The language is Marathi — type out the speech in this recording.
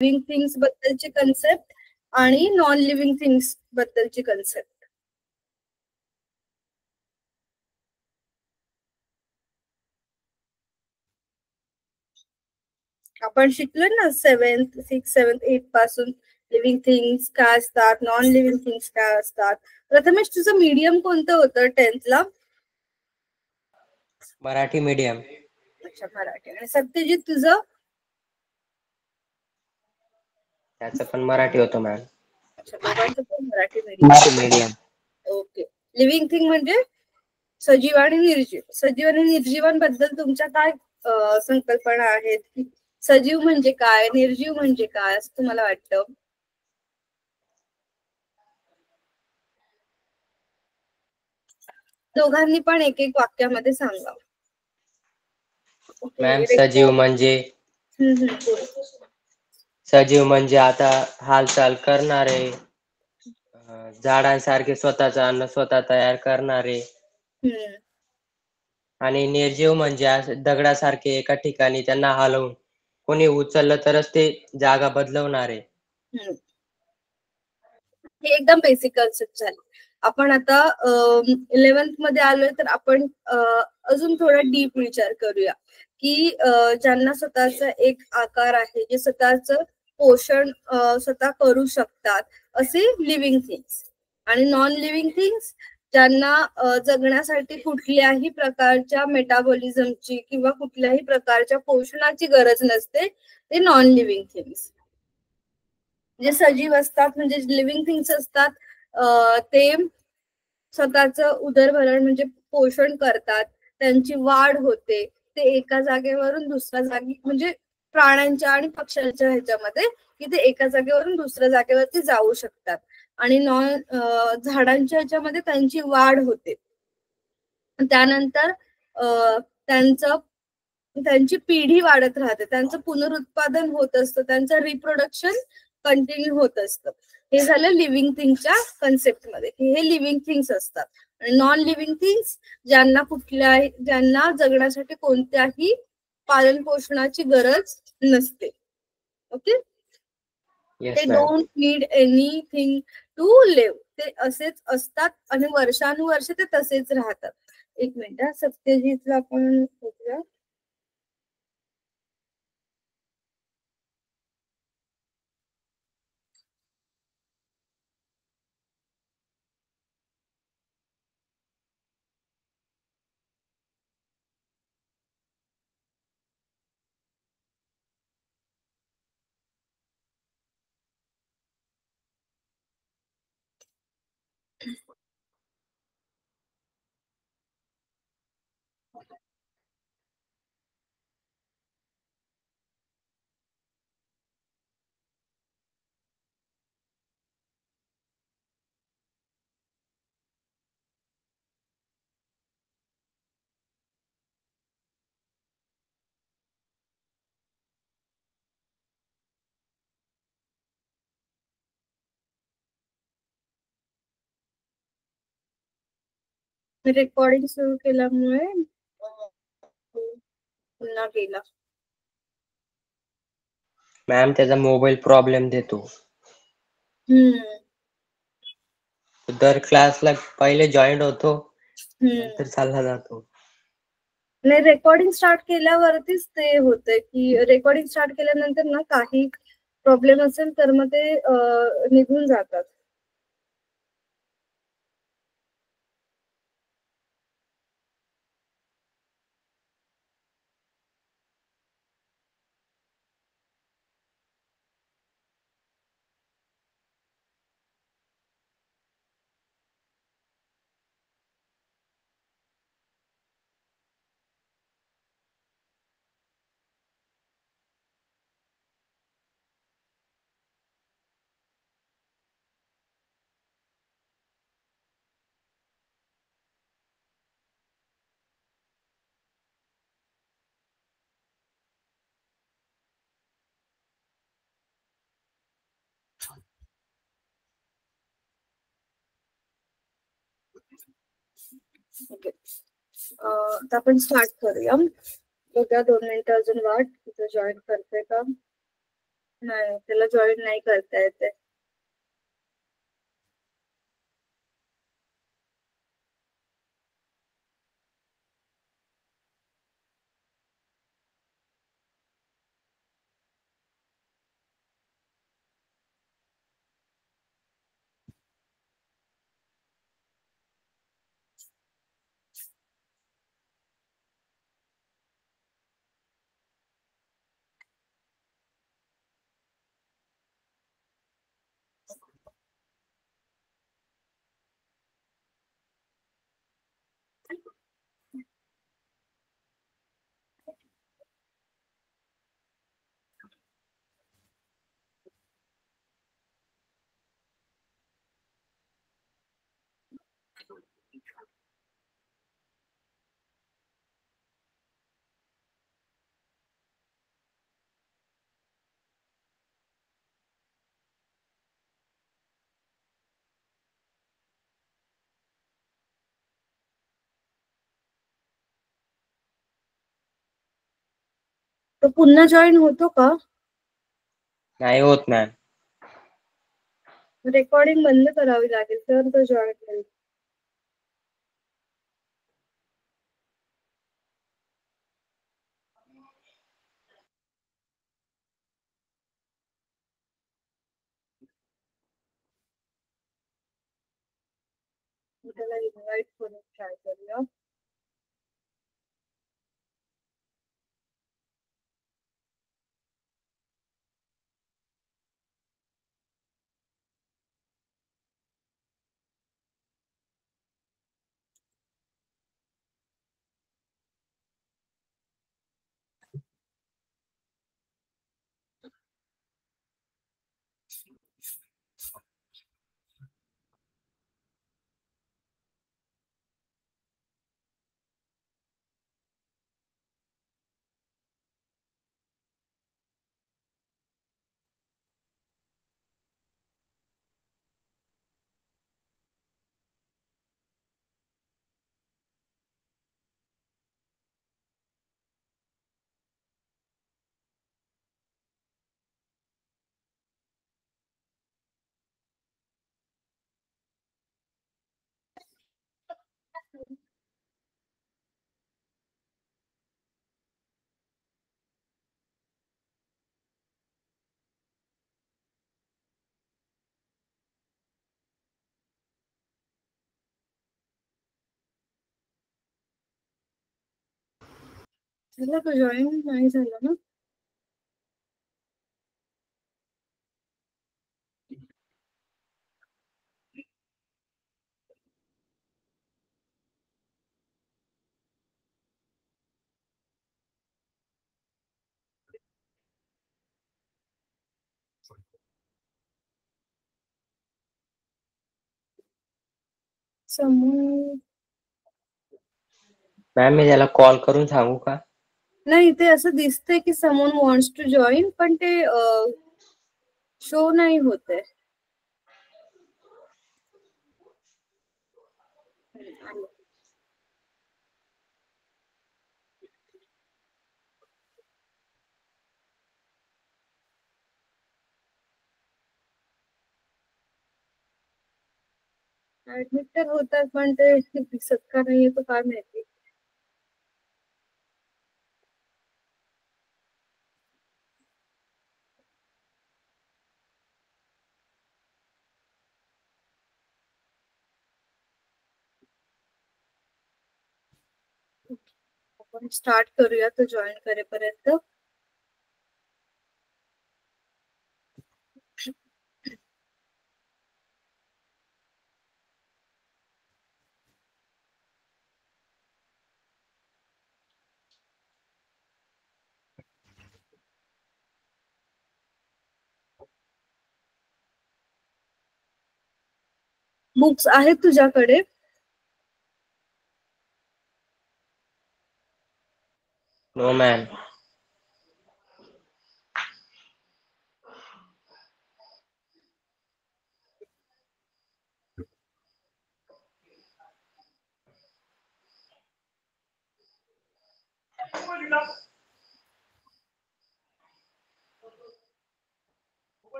लिव्हिंग थिंग्स बद्दलची कन्सेप्ट आणि नॉन लिव्हिंग थिंग्स बद्दलची कन्सेप्ट. आपण शिकलो ना 7th 6th 7th 8th पासून लिव्हिंग थिंग्स काय असतात, नॉन लिव्हिंग थिंग्स काय असतात. प्रथमेश तुझं मीडियम कोणतं होतं 10th ला? मराठी मीडियम. अच्छा मराठी. आणि सत्यजित तुझं? त्याचं पण मराठी होतं मॅम. अच्छा दोघांचं पण Marathi medium. Okay. Living thing म्हणजे सजीव आणि निर्जीव. सजीव आणि निर्जीवांबद्दल तुमच्या काय संकल्पना आहेत की सजीव म्हणजे काय, निर्जीव म्हणजे काय असं तुम्हाला वाटतं? दोघांनी पण एक एक वाक्यामध्ये सांगा. मॅम सजीव म्हणजे सजीव म्हणजे आता हालचाल करणारे, झाडांसारखे स्वतःचं अन्न स्वतः तयार करणारे. आणि निर्जीव म्हणजे दगडासारखे एका ठिकाणी त्यांना हलवून कोणी उचललं तरच ते जागा बदलवणारे. हे एकदम बेसिक कन्सेप्ट झाले. आपण आता 11th मध्ये आलोय तर आपण अजून थोडा डीप विचार करूया की ज्यांना स्वतःचा एक आकार आहे, जे स्वतःच पोषण स्वतः करू शकतात असे लिव्हिंग थिंग्स. आणि नॉन लिव्हिंग थिंग्स ज्यांना जगण्यासाठी कुठल्याही प्रकारच्या मेटाबॉलिझमची किंवा कुठल्याही प्रकारच्या पोषणाची गरज नसते, ते नॉन लिव्हिंग थिंग्स. जे सजीव असतात म्हणजे लिव्हिंग थिंग्स असतात ते स्वतःचं उदरभरण म्हणजे पोषण करतात, त्यांची वाढ होते, ते एका जागेवरून दुसऱ्या जागी म्हणजे प्राण्यांच्या आणि पक्ष्यांच्या ह्याच्यामध्ये की ते एका जागेवरून दुसऱ्या जागेवरती जाऊ शकतात. आणि झाडांच्या ह्याच्यामध्ये त्यांची वाढ होते, त्यानंतर त्यांची पिढी वाढत राहते, त्यांचं पुनरुत्पादन होत असतं, त्यांचं रिप्रोडक्शन कंटिन्यू होत असतं. हे झालं लिव्हिंग थिंगच्या कन्सेप्ट मध्ये, हे लिव्हिंग थिंग्स असतात. आणि नॉन लिव्हिंग थिंग्स ज्यांना जगण्यासाठी कोणत्याही पालन पोषणाची गरज नसते. ओके. ते don't need anything to live. ते असेच असतात आणि वर्षानुवर्ष ते तसेच राहतात. एक मिनिट, सत्यजितला आपण बघूया. रेकॉर्डिंग सुरू केल्यामुळे पुन्हा गेला. मॅम त्याचा मोबाईल प्रॉब्लेम देतो. दर क्लासला पहिले जॉईन होतो, नंतर चालला जातो. नाही, रेकॉर्डिंग स्टार्ट केल्यावरतीच ते होतंय की रेकॉर्डिंग स्टार्ट केल्यानंतर ना काही प्रॉब्लेम असेल तर मग ते निघून जातात. ओके, आता आपण स्टार्ट करूया. बघा 2 मिनिटं अजून वाट, तिथं जॉईन करते का. नाही, त्याला जॉईन नाही करता येते. तो पुन्हा जॉईन होतो का? नाही होत मॅम. रेकॉर्डिंग बंद करावी लागेल तर तो जॉईन होईल. त्याला इन्व्हाइट करून ट्राय करूया. झाला तो जॉईन नाही झाला ना? समोर मॅम मी त्याला कॉल करून सांगू का? नाही, ते असं दिसतंय की समवन वॉन्ट्स टू जॉईन, पण ते शो नाही होते. ऍडमिट तर होतात पण ते दिसत का नाही येतो काय माहिती. आपण स्टार्ट करूया तो जॉईन करेपर्यंत. बुक्स आहेत तुझ्याकडे? No ma'am.